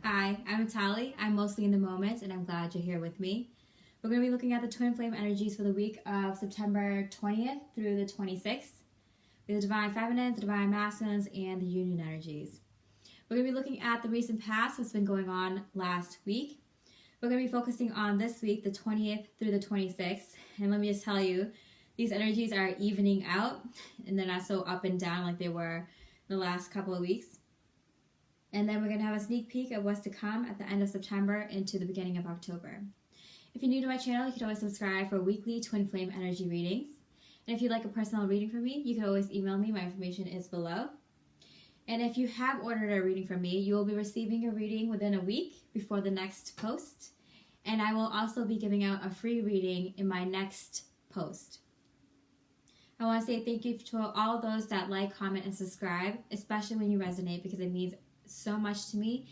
Hi, I'm Atali. I'm mostly in the moment, and I'm glad you're here with me. We're going to be looking at the twin flame energies for the week of September 20th through the 26th. The divine feminines, the divine masculines, and the union energies. We're going to be looking at the recent past, what's been going on last week. We're going to be focusing on this week, the 20th through the 26th. And let me just tell you, these energies are evening out, and they're not so up and down like they were the last couple of weeks. And then we're going to have a sneak peek of what's to come at the end of September into the beginning of October. If you're new to my channel, you can always subscribe for weekly twin flame energy readings. And if you'd like a personal reading from me, you can always email me. My information is below. And if you have ordered a reading from me, you will be receiving your reading within a week before the next post. And I will also be giving out a free reading in my next post. I want to say thank you to all those that like, comment, and subscribe, especially when you resonate, because it means so much to me.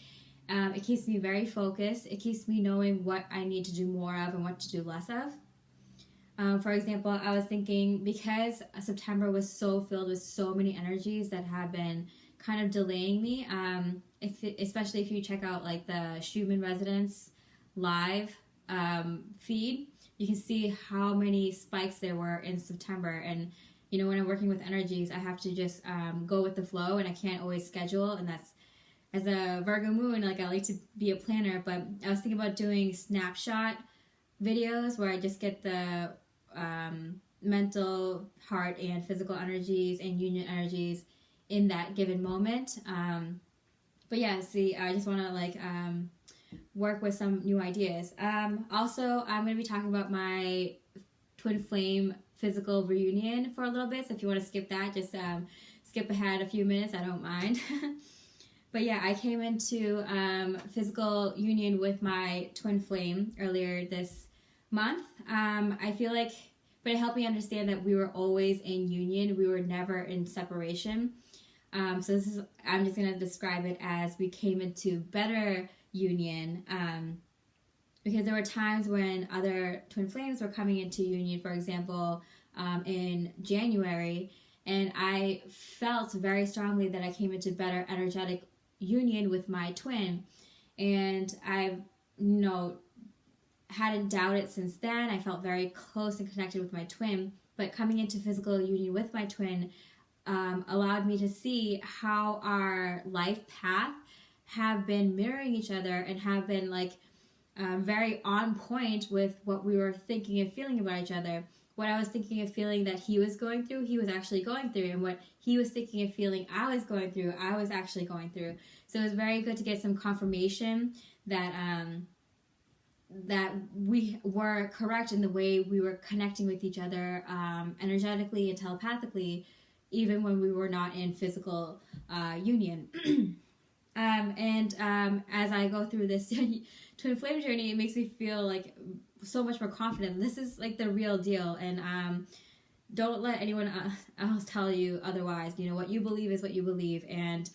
It keeps me very focused. It keeps me knowing what I need to do more of and what to do less of. For example, I was thinking, because September was so filled with so many energies that have been kind of delaying me, especially if you check out like the Schumann Resonance live feed, you can see how many spikes there were in September. And you know, when I'm working with energies, I have to just go with the flow, and I can't always schedule. And that's, as a Virgo moon, like, I like to be a planner, but I was thinking about doing snapshot videos where I just get the mental, heart, and physical energies and union energies in that given moment. But yeah, see, I just want to work with some new ideas. Also, I'm going to be talking about my twin flame physical reunion for a little bit, so if you want to skip that, just skip ahead a few minutes. I don't mind. But yeah, I came into physical union with my twin flame earlier this month. I feel like, but it helped me understand that we were always in union. We were never in separation. So this is, I'm just going to describe it as we came into better union. Because there were times when other twin flames were coming into union, for example, in January, and I felt very strongly that I came into better energetic union with my twin, and I've hadn't doubted since then. I felt very close and connected with my twin, but coming into physical union with my twin allowed me to see how our life path have been mirroring each other and have been very on point with what we were thinking and feeling about each other. What I was thinking and feeling that he was going through, he was actually going through. And what he was thinking and feeling I was going through, I was actually going through. So it was very good to get some confirmation that that we were correct in the way we were connecting with each other energetically and telepathically, even when we were not in physical union. As I go through this twin flame journey, it makes me feel like so much more confident. This is like the real deal, and don't let anyone else tell you otherwise. You know, what you believe is what you believe. And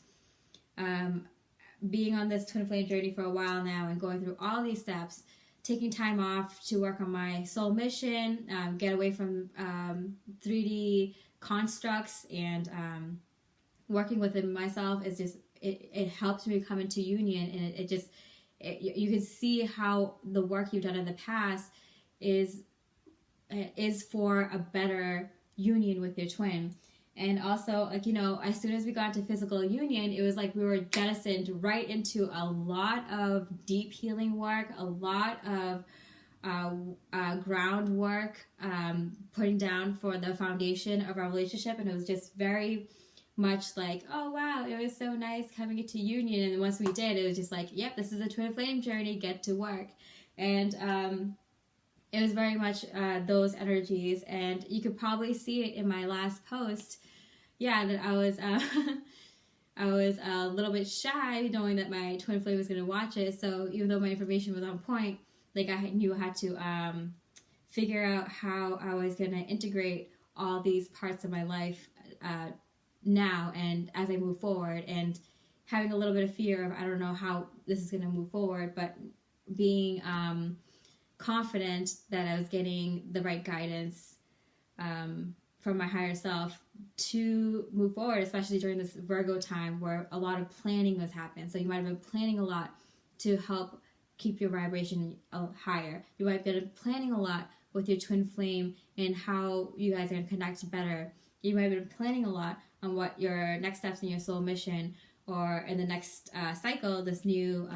being on this twin flame journey for a while now and going through all these steps, taking time off to work on my soul mission, get away from 3D constructs, and working within myself is just, it helps me come into union. And you can see how the work you've done in the past is for a better union with your twin. And also, as soon as we got into physical union, it was like we were jettisoned right into a lot of deep healing work, a lot of groundwork, putting down for the foundation of our relationship. And it was just very much like, oh wow, it was so nice coming into union. And then once we did, it was just like, yep, this is a twin flame journey, get to work. And it was very much those energies. And you could probably see it in my last post, that I was I was a little bit shy knowing that my twin flame was going to watch it. So even though my information was on point, I knew I had to figure out how I was going to integrate all these parts of my life now and as I move forward, and having a little bit of fear of, I don't know how this is going to move forward, but being confident that I was getting the right guidance from my higher self to move forward, especially during this Virgo time where a lot of planning was happening. So you might have been planning a lot to help keep your vibration higher. You might be planning a lot with your twin flame and how you guys are going to connect better. You might be planning a lot on what your next steps in your soul mission or in the next cycle, this new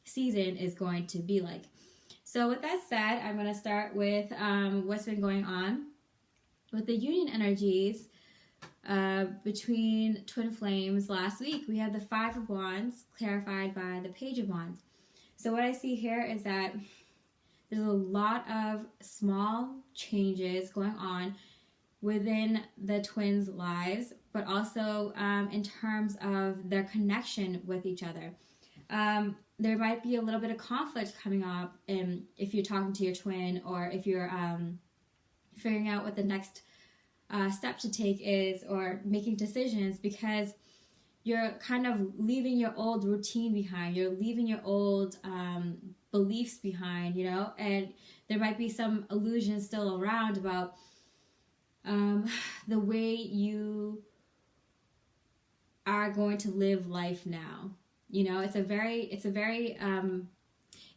season is going to be like. So with that said, I'm going to start with what's been going on with the union energies between twin flames last week. We had the Five of Wands clarified by the Page of Wands. So what I see here is that there's a lot of small changes going on within the twins' lives, but also in terms of their connection with each other. There might be a little bit of conflict coming up if you're talking to your twin, or if you're figuring out what the next step to take is, or making decisions, because you're kind of leaving your old routine behind. You're leaving your old beliefs behind, and there might be some illusions still around about the way you are going to live life now. It's a very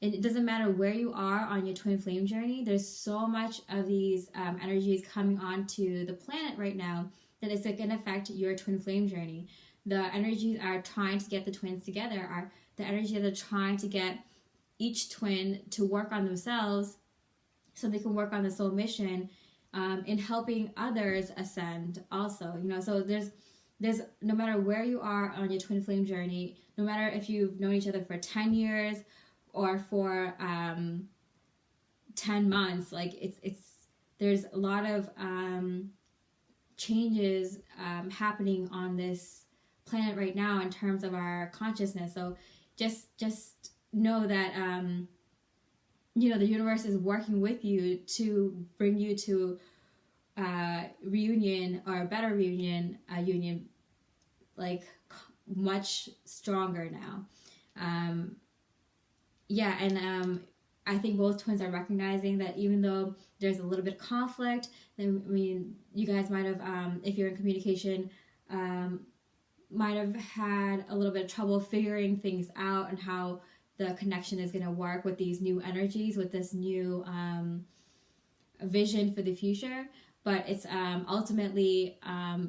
it doesn't matter where you are on your twin flame journey. There's so much of these energies coming onto the planet right now that it's going to affect your twin flame journey. The energies are trying to get the twins together, are the energies that are trying to get each twin to work on themselves so they can work on the soul mission, in helping others ascend also. So there's no matter where you are on your twin flame journey, no matter if you've known each other for 10 years or for 10 months, like there's a lot of changes happening on this planet right now in terms of our consciousness. So just know that the universe is working with you to bring you to reunion, or a better reunion, a union like much stronger now. I think both twins are recognizing that even though there's a little bit of conflict, you guys might have, if you're in communication, might have had a little bit of trouble figuring things out and how the connection is going to work with these new energies, with this new vision for the future. But it's ultimately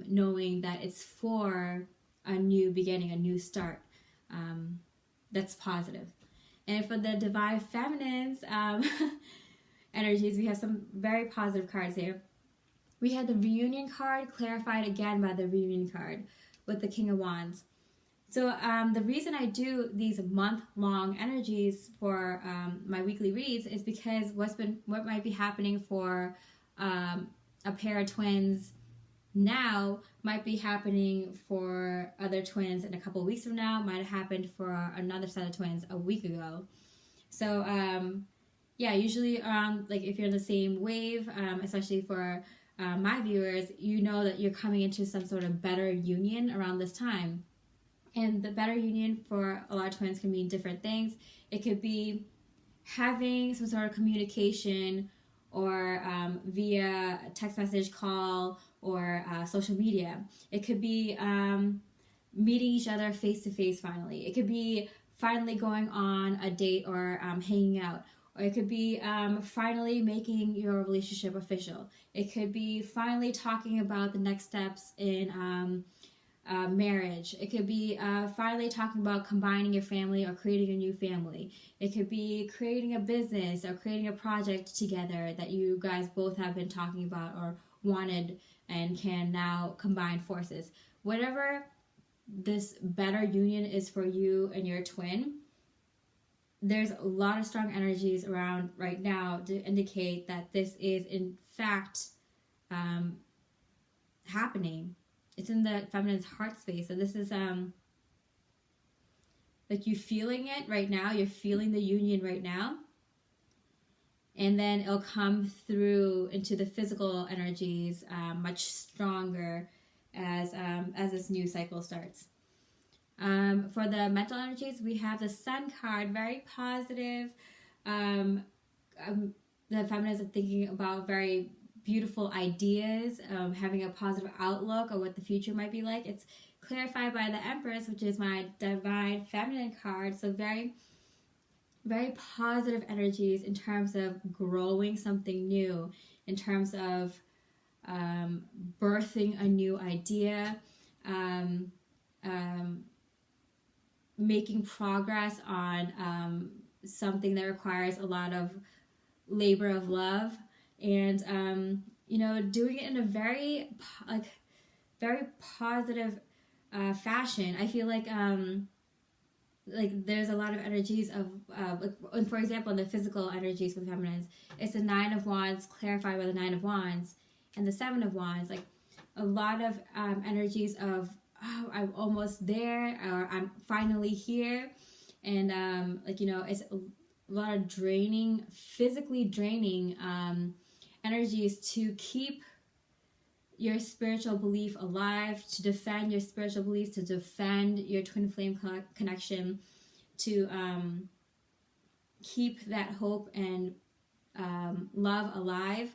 knowing that it's for a new beginning, a new start, that's positive. And for the Divine Feminines energies, we have some very positive cards here. We had the Reunion card clarified again by the Reunion card with the King of Wands. So the reason I do these month-long energies for my weekly reads is because what might be happening for a pair of twins now might be happening for other twins in a couple of weeks from now, might have happened for another set of twins a week ago. So usually around, like, if you're in the same wave, especially for my viewers, you know that you're coming into some sort of better union around this time. And the better union for a lot of twins can mean different things. It could be having some sort of communication, or via text message, call, or social media. It could be meeting each other face to face finally. It could be finally going on a date, or hanging out. Or it could be finally making your relationship official. It could be finally talking about the next steps in marriage. It could be finally talking about combining your family or creating a new family. It could be creating a business or creating a project together that you guys both have been talking about or wanted and can now combine forces. Whatever this better union is for you and your twin, there's a lot of strong energies around right now to indicate that this is in fact happening. It's in the feminine's heart space. So this is like you feeling it right now. You're feeling the union right now. And then it'll come through into the physical energies much stronger as this new cycle starts. For the mental energies, we have the Sun card, very positive. The feminines are thinking about very beautiful ideas, having a positive outlook of what the future might be like. It's clarified by the Empress, which is my Divine Feminine card. So very very positive energies in terms of growing something new, in terms of birthing a new idea, um, um, making progress on something that requires a lot of labor of love, and doing it in a very very positive fashion. I feel like there's a lot of energies of for example, in the physical energies with feminines, it's the Nine of Wands clarified by the Nine of Wands and the Seven of Wands. Like a lot of energies of, oh, I'm almost there, or I'm finally here. And it's a lot of draining, physically draining energies to keep your spiritual belief alive, to defend your spiritual beliefs, to defend your twin flame connection, to keep that hope and love alive,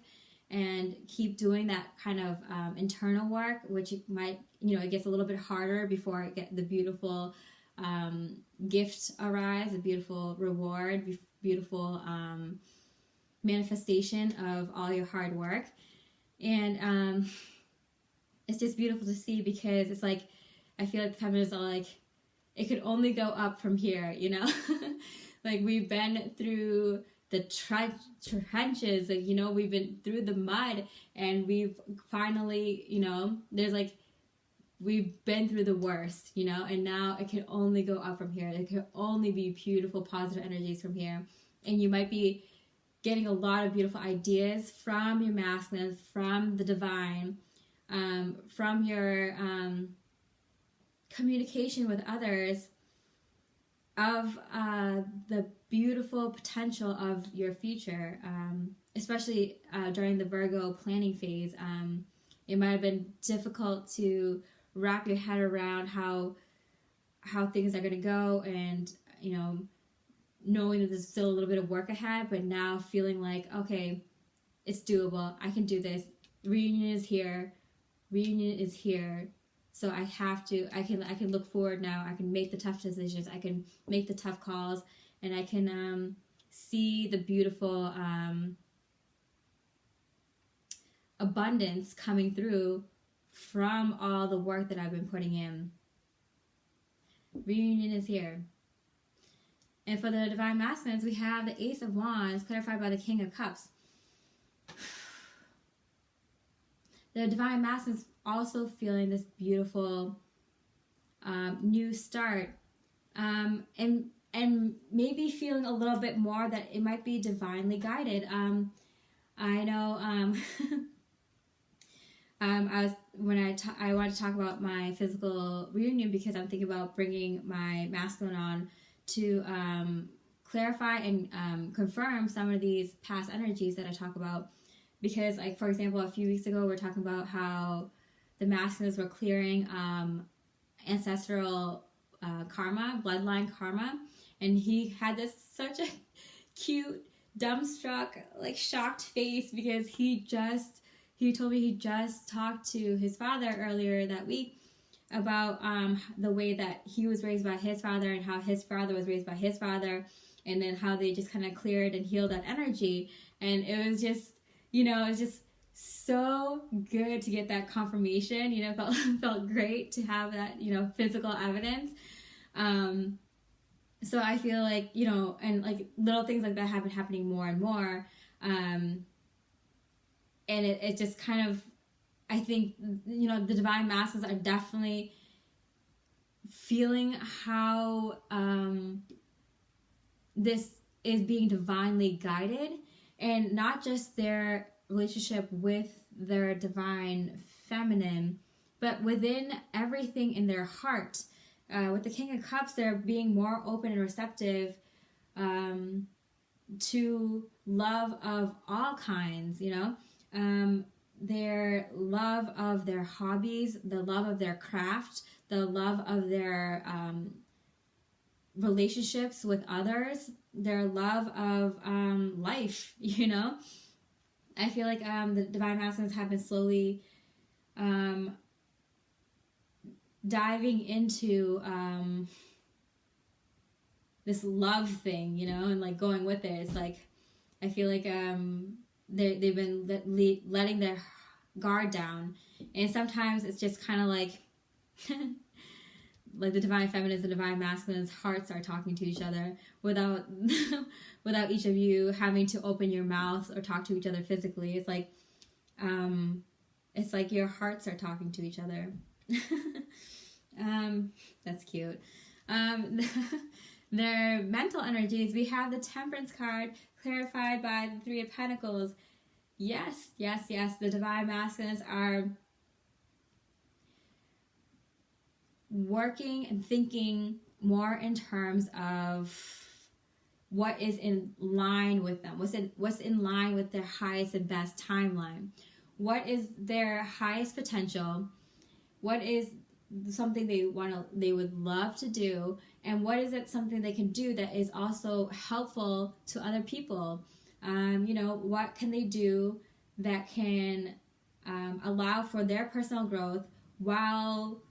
and keep doing that kind of internal work, which might, it gets a little bit harder before it get the beautiful gift arrives, a beautiful reward, beautiful manifestation of all your hard work. And it's just beautiful to see, because it's like, I feel like the feminists are like, it could only go up from here, like we've been through the trenches, like, we've been through the mud, and we've finally, there's like, we've been through the worst, and now it can only go up from here. There can only be beautiful, positive energies from here. And you might be getting a lot of beautiful ideas from your masculine, from the divine, from your communication with others, of the beautiful potential of your future, especially during the Virgo planning phase. It might have been difficult to wrap your head around how things are going to go, and knowing that there's still a little bit of work ahead, but now feeling like, okay, it's doable, I can do this, reunion is here, so I can look forward now. I can make the tough decisions, I can make the tough calls, and I can see the beautiful abundance coming through from all the work that I've been putting in. Reunion is here. And for the Divine Masculines, we have the Ace of Wands clarified by the King of Cups. The Divine Masculines also feeling this beautiful new start, and maybe feeling a little bit more that it might be divinely guided. I know I wanted to talk about my physical reunion, because I'm thinking about bringing my masculine on to clarify and confirm some of these past energies that I talk about. Because, like, for example, a few weeks ago, we were talking about how the masculines were clearing ancestral karma, bloodline karma, and he had such a cute, dumbstruck, like, shocked face, because he told me he just talked to his father earlier that week about the way that he was raised by his father, and how his father was raised by his father, and then how they just kind of cleared and healed that energy. And it was just, it was just so good to get that confirmation. Felt great to have that, physical evidence. So I feel like, and like little things like that have been happening more and more. And it just kind of, I think, the Divine Masculines are definitely feeling how this is being divinely guided, and not just their relationship with their divine feminine, but within everything in their heart. With the King of Cups, they're being more open and receptive to love of all kinds, their love of their hobbies, the love of their craft, the love of their relationships with others, their love of life, I feel like the Divine Masculines have been slowly diving into this love thing, you know, and like going with it. It's like I feel like they've been letting their guard down, and sometimes it's just kind of like like the divine feminines and divine masculines hearts are talking to each other without without each of you having to open your mouths or talk to each other physically. It's like your hearts are talking to each other. That's cute. Their mental energies, we have the Temperance card clarified by the Three of Pentacles. Yes, yes, yes, the divine masculines are working and thinking more in terms of what is in line with them, what's in line with their highest and best timeline, what is their highest potential, what is something they would love to do, and what is it something they can do that is also helpful to other people. What can they do that can allow for their personal growth while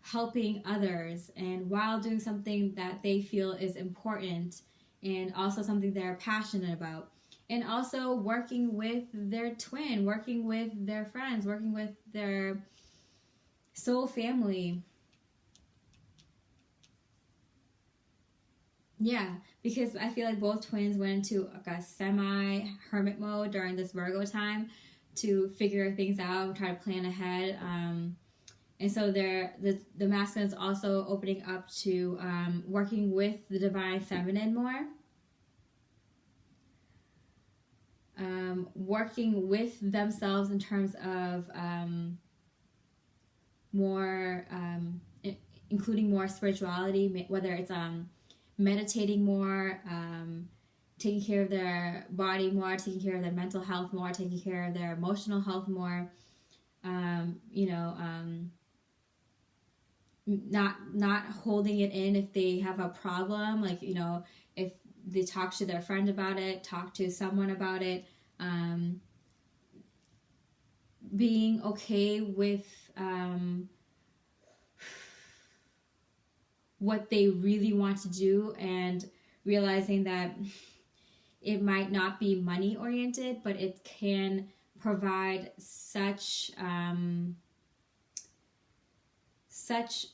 helping others and while doing something that they feel is important and also something they're passionate about, and also working with their twin, working with their friends, working with their soul family. Yeah, because I feel like both twins went into like a semi-hermit mode during this Virgo time to figure things out and try to plan ahead. And so the masculine is also opening up to working with the divine feminine more. Working with themselves in terms of more, including more spirituality, whether it's meditating more, taking care of their body more, taking care of their mental health more, taking care of their emotional health more, not holding it in if they have a problem, like, if they talk to their friend about it, talk to someone about it, being okay with what they really want to do, and realizing that it might not be money oriented, but it can provide such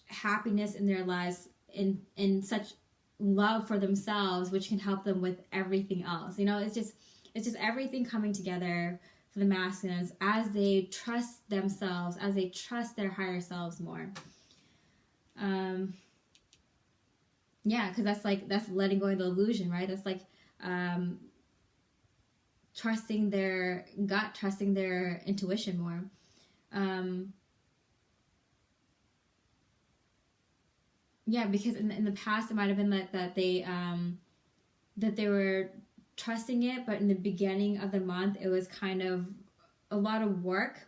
happiness in their lives, in such love for themselves, which can help them with everything else. It's just everything coming together for the masculines as they trust themselves, as they trust their higher selves more. Because that's letting go of the illusion, right? That's like trusting their gut, trusting their intuition more. Because in the past it might have been that they were trusting it, but in the beginning of the month it was kind of a lot of work,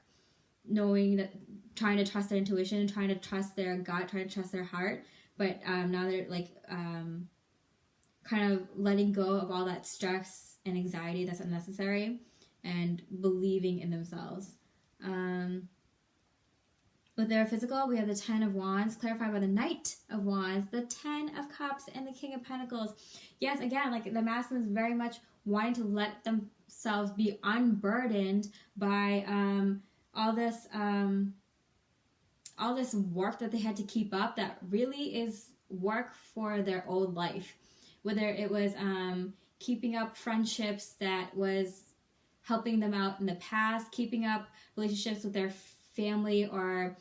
knowing that, trying to trust their intuition, trying to trust their gut, trying to trust their heart. But now they're kind of letting go of all that stress and anxiety that's unnecessary, and believing in themselves. With their physical, we have the 10 of Wands, clarified by the Knight of Wands, the 10 of Cups, and the King of Pentacles. Yes, again, like the masculine is very much wanting to let themselves be unburdened by all this work that they had to keep up, that really is work for their old life. Whether it was keeping up friendships that was helping them out in the past, keeping up relationships with their family, or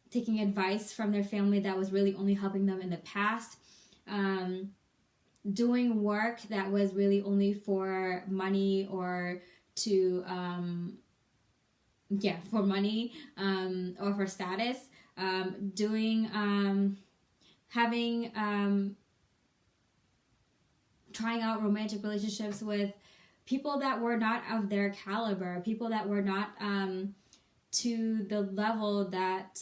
taking advice from their family that was really only helping them in the past, doing work that was really only for money or to for money or for status, trying out romantic relationships with people that were not of their caliber, people that were not to the level that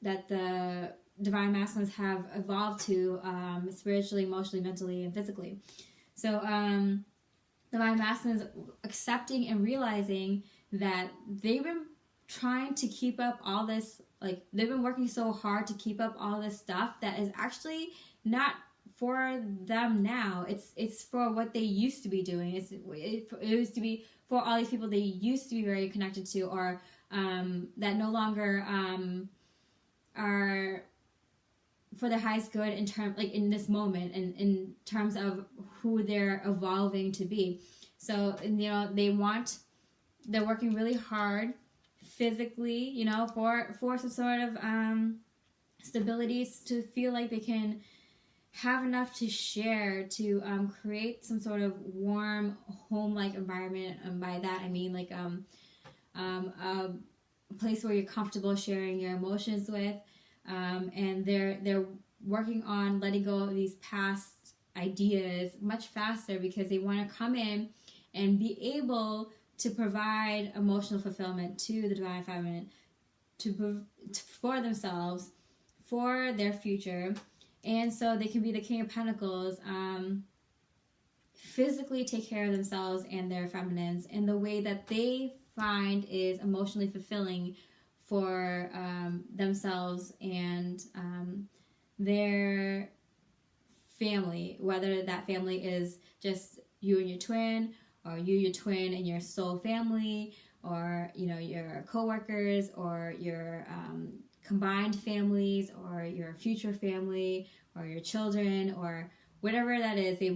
that the divine masculines have evolved to, spiritually, emotionally, mentally, and physically. So divine masculines accepting and realizing that they've been trying to keep up all this like they've been working so hard to keep up all this stuff that is actually not for them now. It's for what they used to be doing. It used to be for all these people they used to be very connected to, or that no longer are for the highest good in term, like in this moment, and in terms of who they're evolving to be. So, you know, they're working really hard physically, you know, for some sort of stability, to feel like they can have enough to share, to create some sort of warm home-like environment. And by that I mean like a place where you're comfortable sharing your emotions with, and they're working on letting go of these past ideas much faster, because they want to come in and be able to provide emotional fulfillment to the Divine Feminine, for themselves, for their future. And so they can be the King of Pentacles, physically take care of themselves and their feminines in the way that they find is emotionally fulfilling for themselves and their family, whether that family is just you and your twin, or you, your twin, and your soul family, or, you know, your co-workers, or your combined families, or your future family, or your children, or whatever that is. They're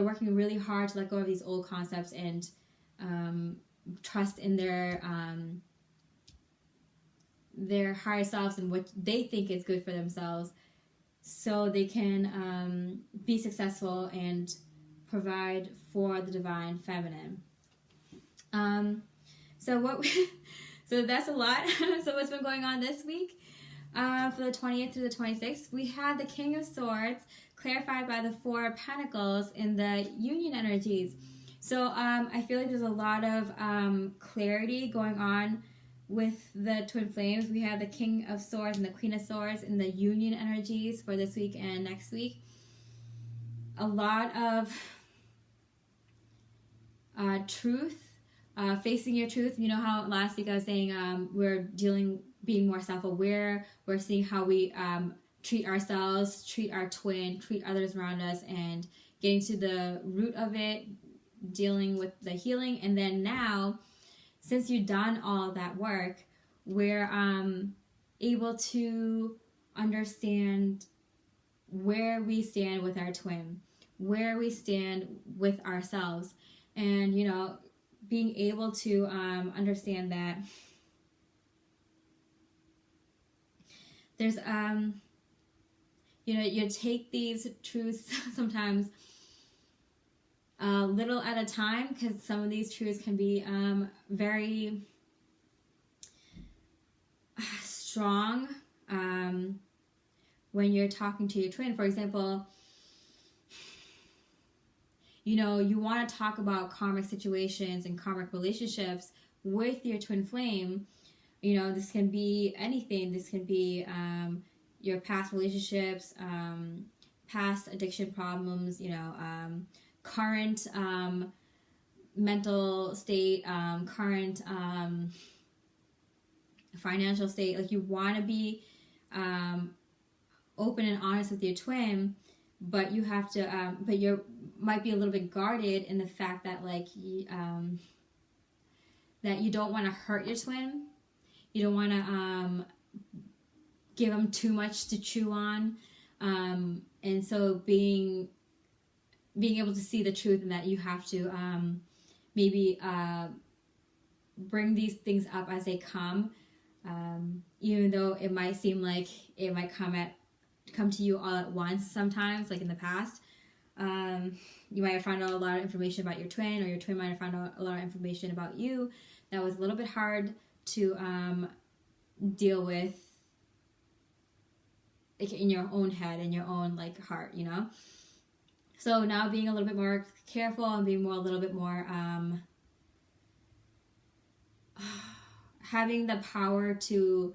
working really hard to let go of these old concepts and trust in their higher selves and what they think is good for themselves, so they can be successful and provide for the Divine Feminine. So that's a lot. So what's been going on this week? For the 20th through the 26th, we had the King of Swords clarified by the Four of Pentacles in the union energies. So I feel like there's a lot of clarity going on with the twin flames. We have the King of Swords and the Queen of Swords in the union energies for this week and next week. A lot of truth, facing your truth. You know how last week I was saying we're being more self-aware. We're seeing how we treat ourselves, treat our twin, treat others around us, and getting to the root of it, dealing with the healing. And then now, since you've done all that work, we're able to understand where we stand with our twin, where we stand with ourselves, and, you know, being able to understand that there's you know, you take these truths sometimes a little at a time, because some of these truths can be very strong when you're talking to your twin. For example, you know, you want to talk about karmic situations and karmic relationships with your twin flame. You know, this can be anything. This can be your past relationships, past addiction problems, you know, current mental state, current financial state. Like, you want to be open and honest with your twin, but you have to, but you might be a little bit guarded in the fact that, like, that you don't want to hurt your twin. You don't want to give them too much to chew on. And so being able to see the truth, and that you have to maybe bring these things up as they come, even though it might seem like it might come to you all at once sometimes, like in the past. You might have found out a lot of information about your twin, or your twin might have found out a lot of information about you that was a little bit hard to deal with, like, in your own head, in your own, like, heart, you know. So now being a little bit more careful and being a little bit more having the power to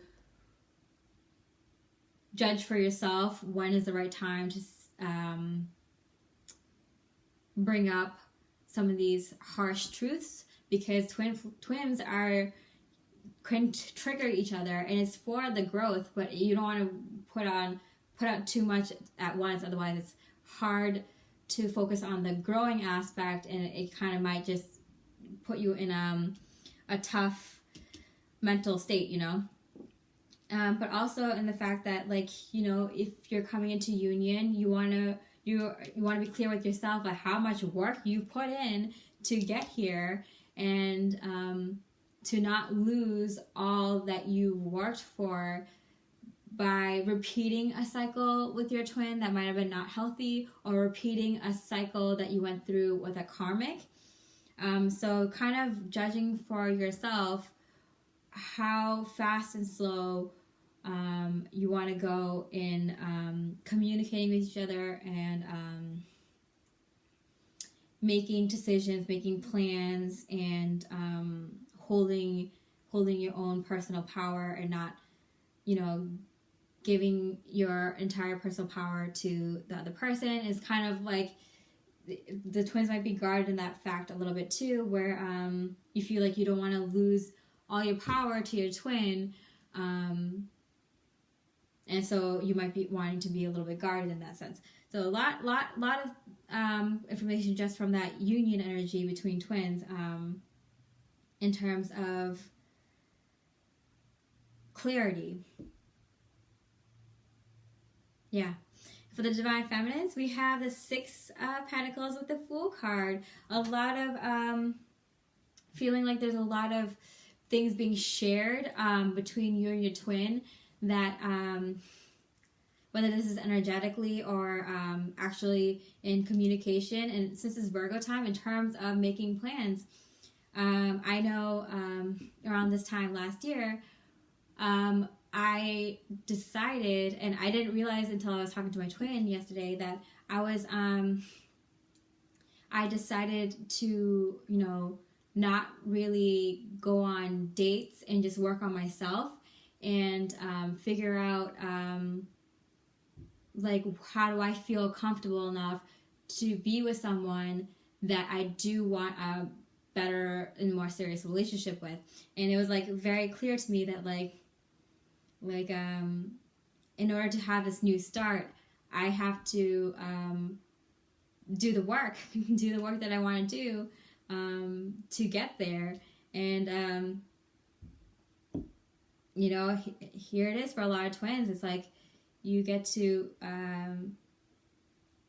judge for yourself when is the right time to bring up some of these harsh truths, because twins are can trigger each other, and it's for the growth, but you don't want to put out too much at once, otherwise it's hard to focus on the growing aspect, and it kind of might just put you in a tough mental state, you know. But also in the fact that, like, you know, if you're coming into union, you want to be clear with yourself, like how much work you've put in to get here, and to not lose all that you worked for by repeating a cycle with your twin that might have been not healthy, or repeating a cycle that you went through with a karmic. So kind of judging for yourself how fast and slow you want to go in communicating with each other, and making decisions, making plans, and holding your own personal power, and not, you know, giving your entire personal power to the other person. Is kind of like the twins might be guarded in that fact a little bit too, where you feel like you don't want to lose all your power to your twin, and so you might be wanting to be a little bit guarded in that sense. So a lot of information just from that union energy between twins, in terms of clarity. Yeah. For the Divine Feminines, we have the Six Pentacles with the Fool card. A lot of feeling like there's a lot of things being shared between you and your twin, that whether this is energetically or actually in communication, and since it's Virgo time, in terms of making plans. I know around this time last year, I decided, and I didn't realize until I was talking to my twin yesterday, that I decided to, you know, not really go on dates and just work on myself, and figure out like, how do I feel comfortable enough to be with someone that I do want a better and more serious relationship with. And it was like very clear to me that like in order to have this new start, I have to do the work that I want to do to get there. And you know, here it is for a lot of twins. It's like you get to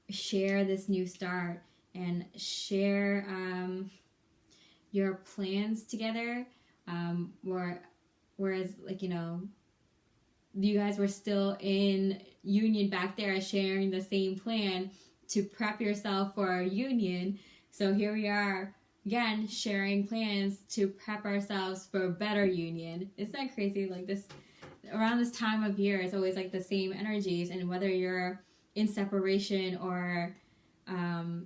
share this new start and share your plans together, whereas, like, you know, you guys were still in union back there, sharing the same plan to prep yourself for a union. So here we are again, sharing plans to prep ourselves for a better union. Isn't that crazy? Like, this, around this time of year, it's always like the same energies, and whether you're in separation or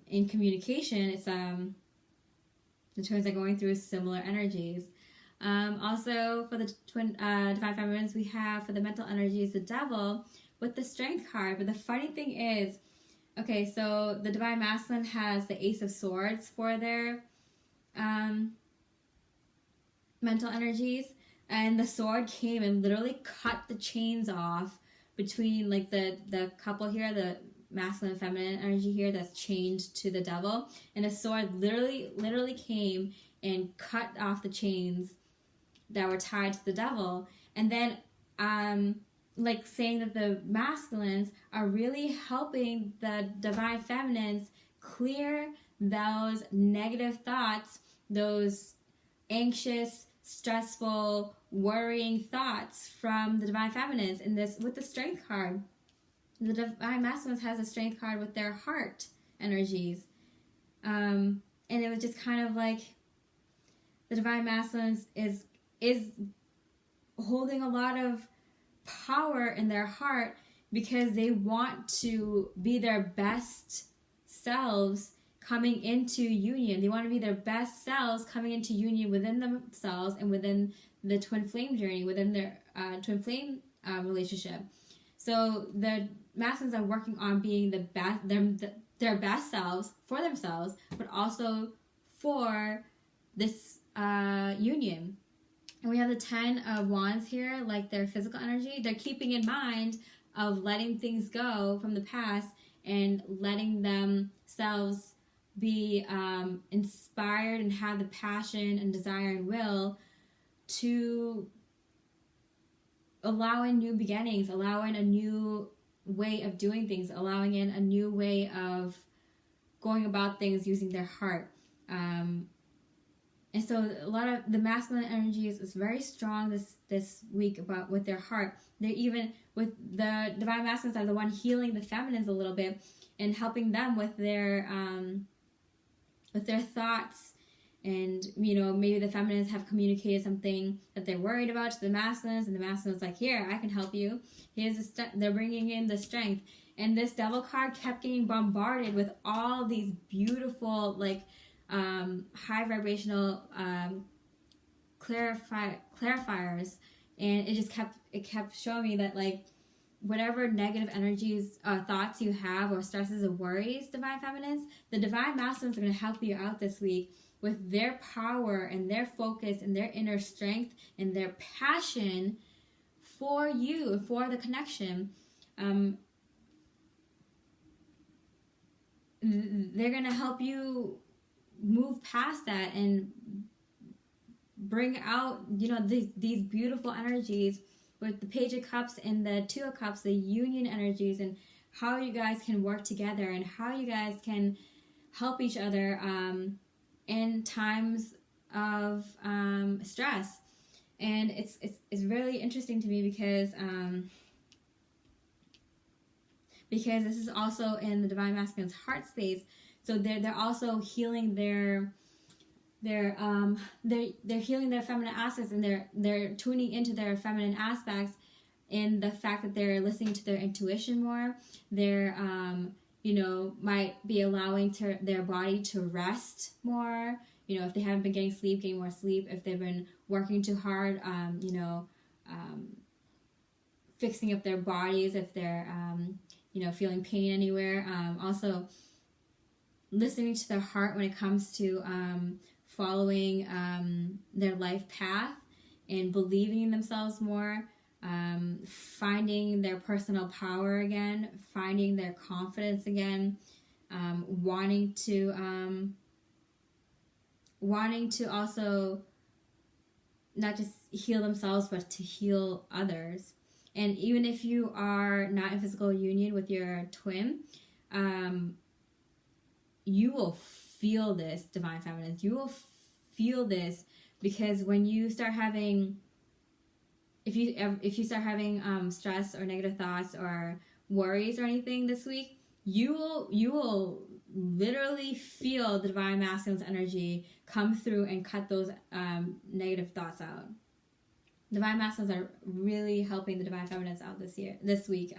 in communication, it's the twins are going through similar energies. Also, for the twin Divine Feminines, we have, for the mental energies, the Devil with the Strength card. But the funny thing is, okay, so the Divine Masculine has the Ace of Swords for their mental energies, and the sword came and literally cut the chains off between, like, the couple here, the masculine and feminine energy here that's chained to the Devil, and the sword literally came and cut off the chains that were tied to the Devil. And then like, saying that the masculines are really helping the Divine Feminines clear those negative thoughts, those anxious, stressful, worrying thoughts from the Divine Feminines. In this, with the Strength card, the Divine Masculines has a Strength card with their heart energies. And it was just kind of like the Divine Masculines is holding a lot of power in their heart because they want to be their best selves coming into union. They want to be their best selves coming into union within themselves and within the twin flame journey, within their twin flame relationship. So the masculines are working on being the best, their best selves for themselves, but also for this union. And we have the 10 of Wands here, like their physical energy. They're keeping in mind of letting things go from the past and letting themselves be inspired and have the passion and desire and will to allow in new beginnings, allow in a new way of doing things, allowing in a new way of going about things using their heart. And so a lot of the masculine energies is very strong this week about with their heart. They're even with the divine masculines are the one healing the feminines a little bit and helping them with their thoughts. And maybe the feminines have communicated something that they're worried about to the masculines, and the masculines like, here, I can help you. They're bringing in the strength. And this devil card kept getting bombarded with all these beautiful high vibrational clarifiers, and it kept showing me that whatever negative energies, thoughts you have, or stresses or worries, divine feminines, the divine masculines are going to help you out this week with their power and their focus and their inner strength and their passion for you, for the connection. They're going to help you move past that and bring out these beautiful energies with the Page of Cups and the Two of Cups, the union energies, and how you guys can work together and how you guys can help each other in times of stress. And it's really interesting to me because this is also in the divine masculine's heart space. So they're also healing they're healing their feminine aspects, and they're tuning into their feminine aspects in the fact that they're listening to their intuition more. They're might be allowing their body to rest more. If they haven't been getting more sleep. If they've been working too hard, fixing up their bodies. If they're feeling pain anywhere. Also listening to their heart when it comes to following their life path and believing in themselves more, finding their personal power again, finding their confidence again, wanting to also not just heal themselves but to heal others. And even if you are not in physical union with your twin, you will feel this, divine feminines. You will feel this, because when you start having, if you start having stress or negative thoughts or worries or anything this week, you will literally feel the divine masculine's energy come through and cut those negative thoughts out. Divine masculines are really helping the divine feminines out this week,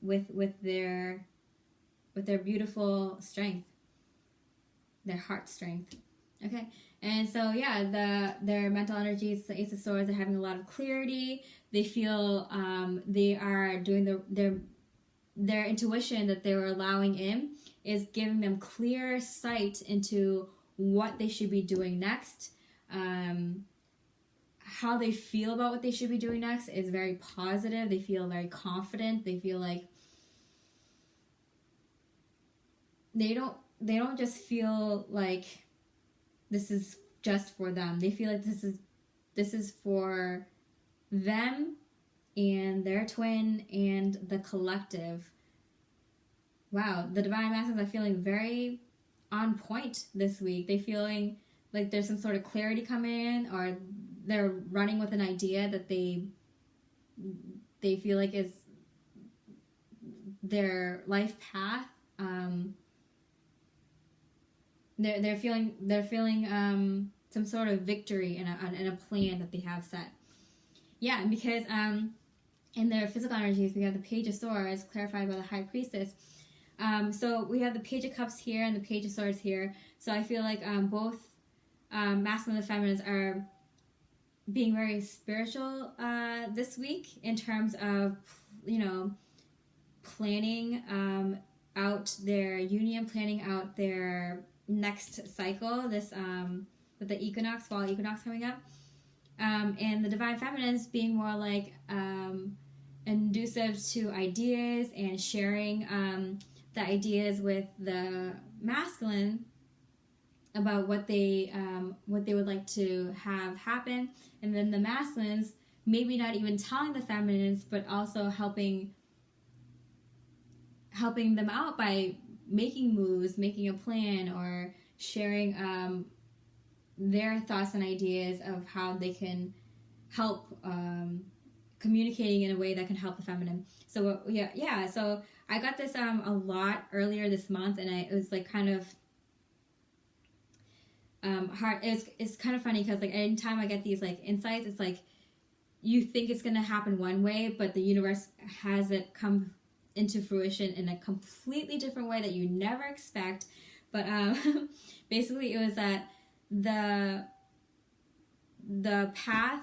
with their beautiful strength, their heart strength. Okay, and so their mental energies, the Ace of Swords, they're having a lot of clarity. They feel they are doing their intuition that they were allowing in is giving them clear sight into what they should be doing next. How they feel about what they should be doing next is very positive. They feel very confident. They feel like they don't just feel like this is just for them. They feel like this is for them and their twin and the collective. Wow, the divine masculines are feeling very on point this week. They're feeling like there's some sort of clarity coming in, or they're running with an idea that they feel like is their life path. They're feeling some sort of victory in a plan that they have set. Yeah, and because in their physical energies, we have the Page of Swords clarified by the High Priestess. So we have the Page of Cups here and the Page of Swords here. So I feel like both masculine and feminines are being very spiritual this week in terms of, planning out their union, planning out their next cycle, this with the equinox, fall equinox coming up. And the divine feminines being more like inducive to ideas and sharing the ideas with the masculine about what they would like to have happen, and then the masculines maybe not even telling the feminines, but also helping them out by making moves, making a plan, or sharing their thoughts and ideas of how they can help communicating in a way that can help the feminine. So so I got this a lot earlier this month, and it was like kind of hard. It's kind of funny because like anytime I get these like insights, it's like you think it's gonna happen one way, but the universe has it come into fruition in a completely different way that you never expect. But basically it was that the path,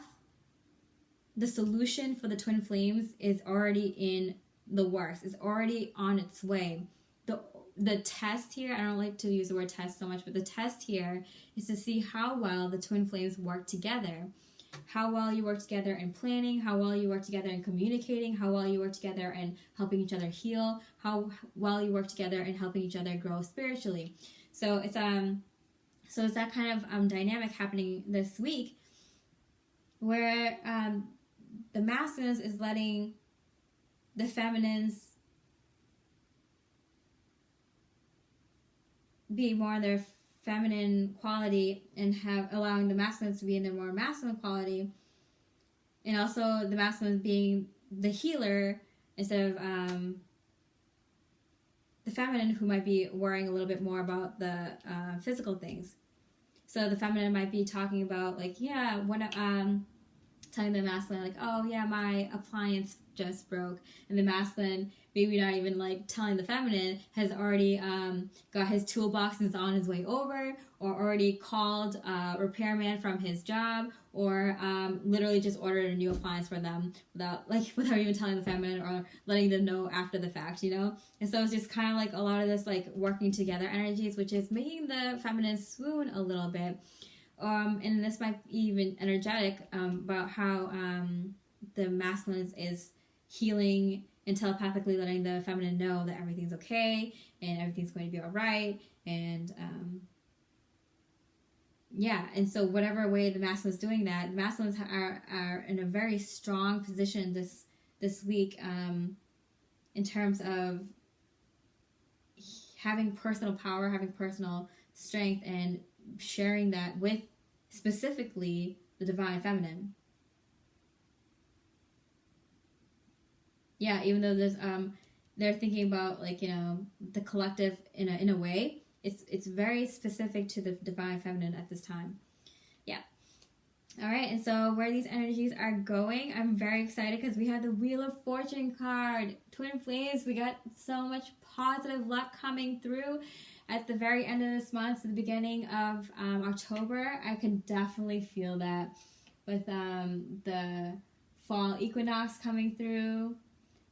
the solution for the twin flames is already in the works. It's already on its way. The test here, I don't like to use the word test so much, but the test here is to see how well the twin flames work together. How well you work together in planning, how well you work together in communicating, how well you work together in helping each other heal, how well you work together in helping each other grow spiritually. So it's that kind of dynamic happening this week, where the masculines is letting the feminines be more in their feminine quality and allowing the masculines to be in their more masculine quality, and also the masculines being the healer instead of the feminine, who might be worrying a little bit more about the physical things. So the feminine might be talking about like, telling the masculine like, oh yeah, my appliance just broke, and the masculine maybe not even like telling the feminine has already got his toolbox and is on his way over, or already called a repairman from his job, or literally just ordered a new appliance for them without even telling the feminine or letting them know after the fact, you know. And so it's just kind of like a lot of this like working together energies, which is making the feminine swoon a little bit. And this might be even energetic about how the masculine is healing and telepathically letting the feminine know that everything's okay and everything's going to be all right. And and so whatever way the masculine's doing that, the masculines are in a very strong position this week in terms of having personal power, having personal strength, and sharing that with specifically the divine feminine. Yeah, even though there's they're thinking about like, you know, the collective in a way, it's very specific to the divine feminine at this time. Yeah. All right, and so where these energies are going, I'm very excited because we have the Wheel of Fortune card. Twin flames, we got so much positive luck coming through at the very end of this month, to the beginning of October. I can definitely feel that with the fall equinox coming through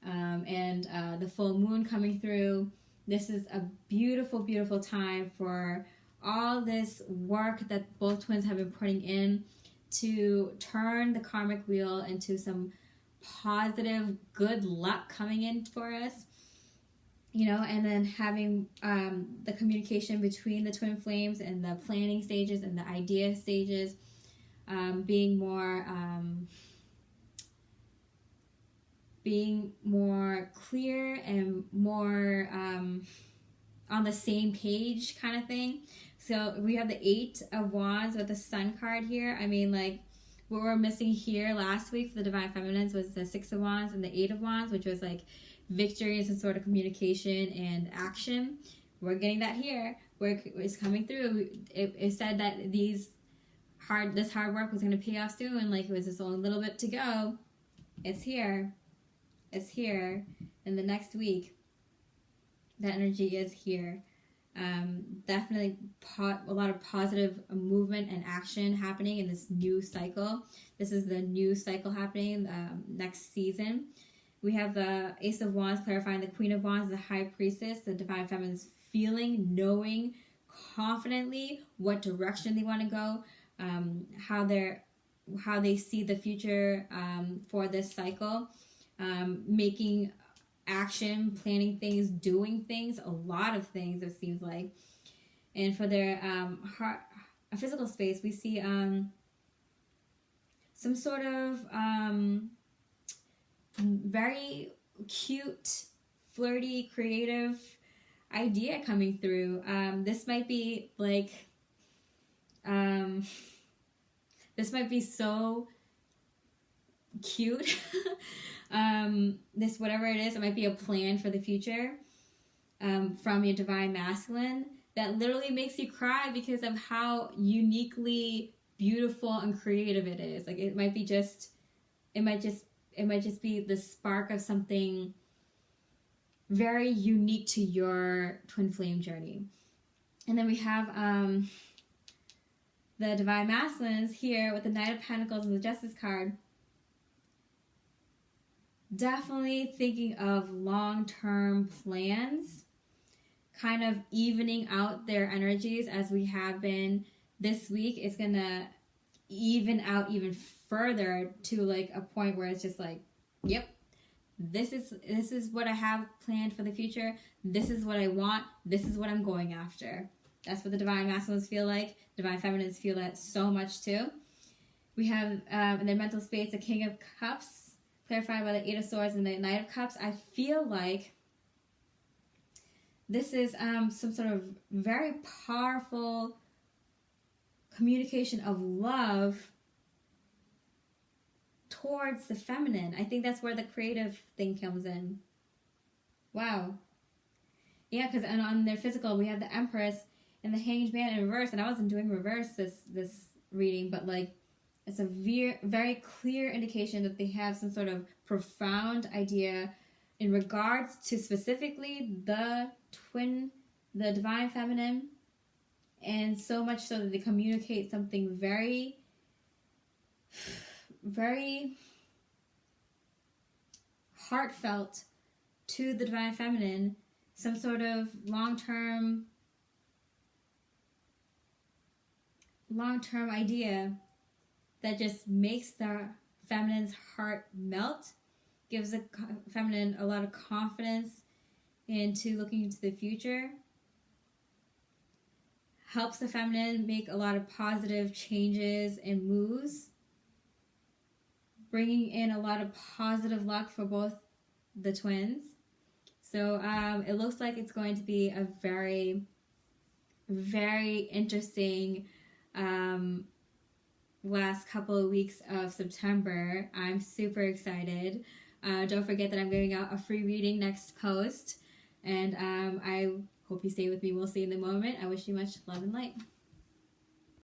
and the full moon coming through. This is a beautiful, beautiful time for all this work that both twins have been putting in to turn the karmic wheel into some positive, good luck coming in for us. You know, and then having the communication between the twin flames and the planning stages and the idea stages being more clear and more on the same page kind of thing. So we have the 8 of Wands with the Sun card here. I mean, like, what we're missing here last week for the Divine Feminines was the 6 of Wands and the 8 of Wands, which was like victory and some sort of communication and action. We're getting that here, where it's coming through. It said that this hard work was going to pay off soon, like it was just only a little bit to go. It's here. It's here. In the next week, that energy is here. Definitely a lot of positive movement and action happening in this new cycle. This is the new cycle happening next season. We have the Ace of Wands clarifying the Queen of Wands, the High Priestess, the Divine Feminine's feeling, knowing, confidently what direction they want to go, how they see the future for this cycle, making action, planning things, doing things, a lot of things it seems like. And for their heart, a physical space, we see some sort of very cute, flirty, creative idea coming through. This might be like, this might be so cute. This, whatever it is, it might be a plan for the future from your divine masculine that literally makes you cry because of how uniquely beautiful and creative it is. Like it might just be the spark of something very unique to your twin flame journey. And then we have the divine masculines here with the Knight of Pentacles and the Justice card. Definitely thinking of long-term plans, kind of evening out their energies as we have been this week. It's gonna even out even further to like a point where it's just like, yep, this is what I have planned for the future. This is what I want. This is what I'm going after. That's what the divine masculines feel like. Divine feminines feel that so much too. We have in their mental space the King of Cups, clarified by the Eight of Swords and the Knight of Cups. I feel like this is some sort of very powerful communication of love towards the feminine. I think that's where the creative thing comes in. Wow. Yeah, because on their physical, we have the Empress and the Hanged Man in reverse. And I wasn't doing reverse this reading, but like it's a very clear indication that they have some sort of profound idea in regards to specifically the divine feminine, and so much so that they communicate something very, very heartfelt to the divine feminine, some sort of long-term idea that just makes the feminine's heart melt, gives the feminine a lot of confidence into looking into the future, helps the feminine make a lot of positive changes and moves, bringing in a lot of positive luck for both the twins. So it looks like it's going to be a very, very interesting last couple of weeks of September. I'm super excited. Don't forget that I'm giving out a free reading next post. And I hope you stay with me. We'll see you in the moment. I wish you much love and light.